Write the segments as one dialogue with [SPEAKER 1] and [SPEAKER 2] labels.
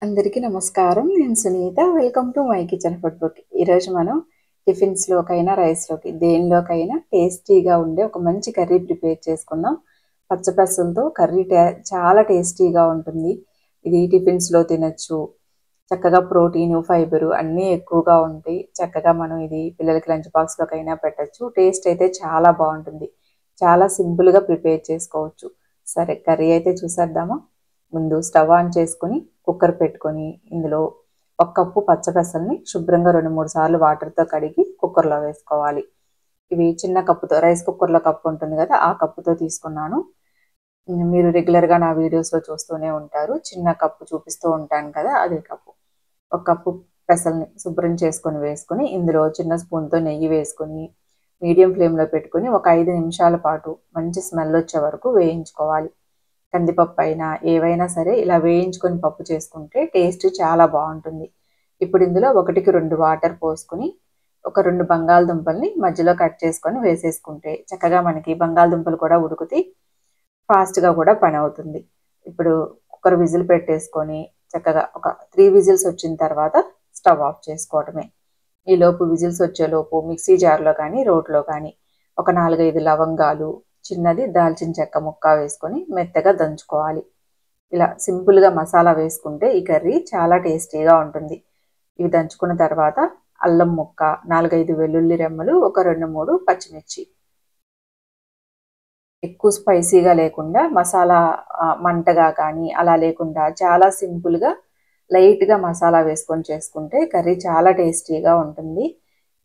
[SPEAKER 1] అందరికీ నమస్కారం. నేను Sunitha. Welcome to my kitchen food book. ఈరోజు మనం టిఫిన్స్‌లోకైనా, రైస్‌లోకి దేనిలోకైనా టేస్టీగా ఉండే ఒక మంచి కర్రీ ప్రిపేర్ చేసుకుందాం. పచ్చపెసలతో కర్రీ చాలా టేస్టీగా ఉంటుంది. ఇది టిఫిన్స్‌లో తినొచ్చు. చక్కగా ప్రోటీను, ఫైబరు అన్నీ ఎక్కువగా ఉంటాయి. చక్కగా మనం ఇది పిల్లలకి లంచ్ బాక్స్‌లోకైనా పెట్టొచ్చు. టేస్ట్ అయితే చాలా బావుంటుంది. చాలా సింపుల్‌గా ప్రిపేర్ చేసుకోవచ్చు. సరే, కర్రీ అయితే చూసేద్దామా? ముందు స్టవ్ ఆన్ చేసుకొని కుక్కర్ పెట్టుకొని ఇందులో ఒక కప్పు పచ్చపెసల్ని శుభ్రంగా 2-3 సార్లు వాటర్తో కడిగి కుక్కర్లో వేసుకోవాలి. ఇవి చిన్న కప్పుతో, రైస్ కుక్కర్లో కప్పు ఉంటుంది కదా, ఆ కప్పుతో తీసుకున్నాను. మీరు రెగ్యులర్గా నా వీడియోస్లో చూస్తూనే ఉంటారు. చిన్న కప్పు చూపిస్తూ ఉంటాను కదా, అదే కప్పు. ఒక కప్పు పెసల్ని శుభ్రం చేసుకొని వేసుకొని ఇందులో చిన్న స్పూన్తో నెయ్యి వేసుకొని మీడియం ఫ్లేమ్లో పెట్టుకొని ఒక 5 నిమిషాల పాటు మంచి స్మెల్ వచ్చే వరకు వేయించుకోవాలి. కందిపప్పు అయినా ఏవైనా సరే ఇలా వేయించుకొని పప్పు చేసుకుంటే టేస్ట్ చాలా బాగుంటుంది. ఇప్పుడు ఇందులో 1కి 2 వాటర్ పోసుకొని ఒక 2 బంగాళదుంపల్ని మధ్యలో కట్ చేసుకొని వేసేసుకుంటే చక్కగా మనకి బంగాళదుంపలు కూడా ఉడుకుతాయి, ఫాస్ట్గా కూడా పని అవుతుంది. ఇప్పుడు కుక్కర్ విజిల్ పెట్టేసుకొని చక్కగా ఒక 3 విజిల్స్ వచ్చిన తర్వాత స్టవ్ ఆఫ్ చేసుకోవటమే. ఈలోపు విజిల్స్ వచ్చేలోపు మిక్సీ జార్లో కానీ రోట్లో కానీ ఒక 4-5 లవంగాలు, చిన్నది దాల్చిన చెక్క ముక్క వేసుకొని మెత్తగా దంచుకోవాలి. ఇలా సింపుల్గా మసాలా వేసుకుంటే ఈ కర్రీ చాలా టేస్టీగా ఉంటుంది. ఇవి దంచుకున్న తర్వాత అల్లం ముక్క, 4-5 వెల్లుల్లి రెమ్మలు, ఒక 2-3 పచ్చిమిర్చి. ఎక్కువ స్పైసీగా లేకుండా మసాలా మంటగా కానీ అలా లేకుండా చాలా సింపుల్గా లైట్గా మసాలా వేసుకొని చేసుకుంటే కర్రీ చాలా టేస్టీగా ఉంటుంది.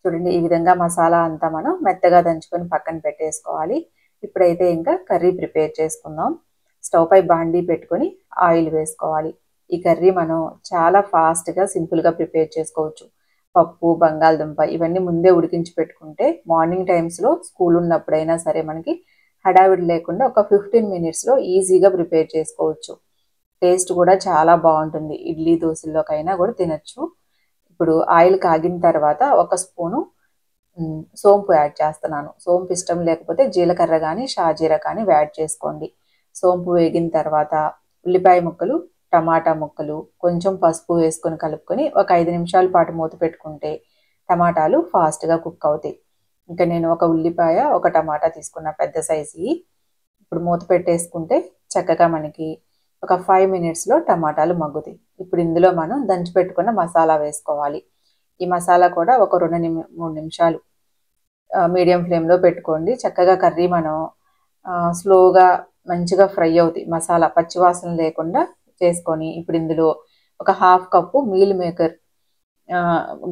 [SPEAKER 1] చూడండి, ఈ విధంగా మసాలా అంతా మనం మెత్తగా దంచుకొని పక్కన పెట్టేసుకోవాలి. ఇప్పుడైతే ఇంకా కర్రీ ప్రిపేర్ చేసుకుందాం. స్టవ్ పై బాండీ పెట్టుకొని ఆయిల్ వేసుకోవాలి. ఈ కర్రీ మనం చాలా ఫాస్ట్గా సింపుల్గా ప్రిపేర్ చేసుకోవచ్చు. పప్పు, బంగాళదుంప ఇవన్నీ ముందే ఉడికించి పెట్టుకుంటే మార్నింగ్ టైమ్స్లో స్కూల్ ఉన్నప్పుడైనా సరే మనకి హడావిడి లేకుండా ఒక 15 మినిట్స్లో ఈజీగా ప్రిపేర్ చేసుకోవచ్చు. టేస్ట్ కూడా చాలా బాగుంటుంది. ఇడ్లీ దోశల్లోకైనా కూడా తినచ్చు. ఇప్పుడు ఆయిల్ కాగిన తర్వాత ఒక స్పూను సోంపు యాడ్ చేస్తున్నాను. సోంపు ఇష్టం లేకపోతే జీలకర్ర కానీ షాజీరా కానీ యాడ్ చేసుకోండి. సోంపు వేగిన తర్వాత ఉల్లిపాయ ముక్కలు, టమాటా ముక్కలు, కొంచెం పసుపు వేసుకొని కలుపుకొని ఒక 5 నిమిషాల పాటు మూత పెట్టుకుంటే టమాటాలు ఫాస్ట్గా కుక్ అవుతాయి. ఇంకా నేను ఒక ఉల్లిపాయ, ఒక టమాటా తీసుకున్న పెద్ద సైజువి. ఇప్పుడు మూత పెట్టేసుకుంటే చక్కగా మనకి ఒక 5 మినిట్స్లో టమాటాలు మగ్గుతాయి. ఇప్పుడు ఇందులో మనం దంచి పెట్టుకున్న మసాలా వేసుకోవాలి. ఈ మసాలా కూడా ఒక 2-3 నిమిషాలు మీడియం ఫ్లేమ్లో పెట్టుకోండి. చక్కగా కర్రీ మనం స్లోగా మంచిగా ఫ్రై అవుతాయి. మసాలా పచ్చివాసన లేకుండా చేసుకొని ఇప్పుడు ఇందులో ఒక half cup meal maker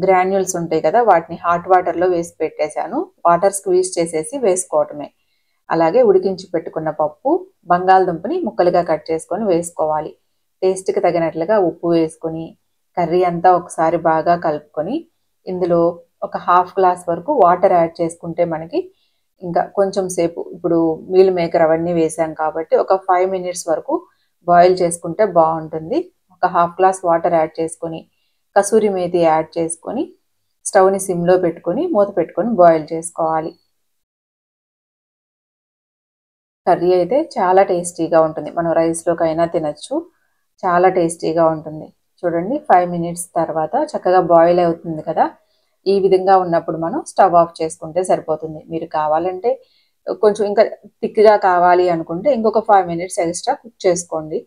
[SPEAKER 1] granules ఉంటాయి కదా, వాటిని హాట్ వాటర్లో వేసి పెట్టేశాను. వాటర్ స్క్వీజ్ చేసేసి వేసుకోవటమే. అలాగే ఉడికించి పెట్టుకున్న పప్పు, బంగాళదుంపని ముక్కలుగా కట్ చేసుకొని వేసుకోవాలి. టేస్ట్కి తగినట్లుగా ఉప్పు వేసుకొని కర్రీ అంతా ఒకసారి బాగా కలుపుకొని ఇందులో ఒక హాఫ్ గ్లాస్ వరకు వాటర్ యాడ్ చేసుకుంటే మనకి ఇంకా కొంచెం సేపు, ఇప్పుడు మీల్ మేకర్ అవన్నీ వేసాం కాబట్టి ఒక 5 మినిట్స్ వరకు బాయిల్ చేసుకుంటే బాగుంటుంది. ఒక హాఫ్ గ్లాస్ వాటర్ యాడ్ చేసుకొని కసూరి మేతి యాడ్ చేసుకొని స్టవ్ని సిమ్లో పెట్టుకొని మూత పెట్టుకొని బాయిల్ చేసుకోవాలి. కర్రీ అయితే చాలా టేస్టీగా ఉంటుంది. మనం రైస్లోకైనా తినచ్చు. చాలా టేస్టీగా ఉంటుంది. చూడండి, 5 మినిట్స్ తర్వాత చక్కగా బాయిల్ అవుతుంది కదా, ఈ విధంగా ఉన్నప్పుడు మనం స్టవ్ ఆఫ్ చేసుకుంటే సరిపోతుంది. మీరు కావాలంటే కొంచెం ఇంకా థిక్గా కావాలి అనుకుంటే ఇంకొక 5 మినిట్స్ ఎక్స్ట్రా కుక్ చేసుకోండి,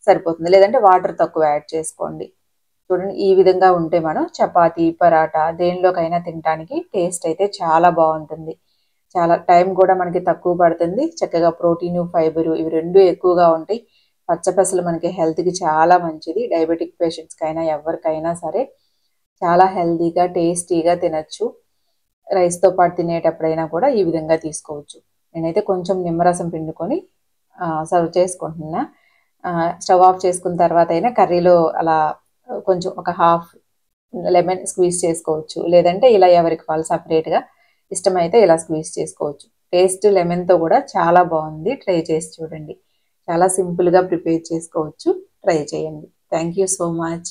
[SPEAKER 1] సరిపోతుంది. లేదంటే వాటర్ తక్కువ యాడ్ చేసుకోండి. చూడండి, ఈ విధంగా ఉంటే మనం చపాతీ, పరాటా దేనిలోకైనా తినడానికి టేస్ట్ అయితే చాలా బాగుంటుంది. చాలా టైం కూడా మనకి తక్కువ పడుతుంది. చక్కగా ప్రోటీను, ఫైబరు ఇవి 2 ఎక్కువగా ఉంటాయి. పచ్చపెసలు మనకి హెల్త్కి చాలా మంచిది. డయాబెటిక్ పేషెంట్స్కైనా ఎవరికైనా సరే చాలా హెల్తీగా టేస్టీగా తినచ్చు. రైస్తో పాటు తినేటప్పుడైనా కూడా ఈ విధంగా తీసుకోవచ్చు. నేనైతే కొంచెం నిమ్మరసం పిండుకొని సర్వ్ చేసుకుంటున్నా. స్టవ్ ఆఫ్ చేసుకున్న తర్వాత అయినా కర్రీలో అలా కొంచెం ఒక హాఫ్ లెమన్ స్క్వీజ్ చేసుకోవచ్చు. లేదంటే ఇలా ఎవరికి వాళ్ళు సపరేట్గా ఇష్టమైతే ఇలా స్క్వీజ్ చేసుకోవచ్చు. టేస్ట్ లెమన్తో కూడా చాలా బాగుంది. ట్రై చేసి చూడండి. చాలా సింపుల్గా ప్రిపేర్ చేసుకోవచ్చు. ట్రై చేయండి. Thank you so much.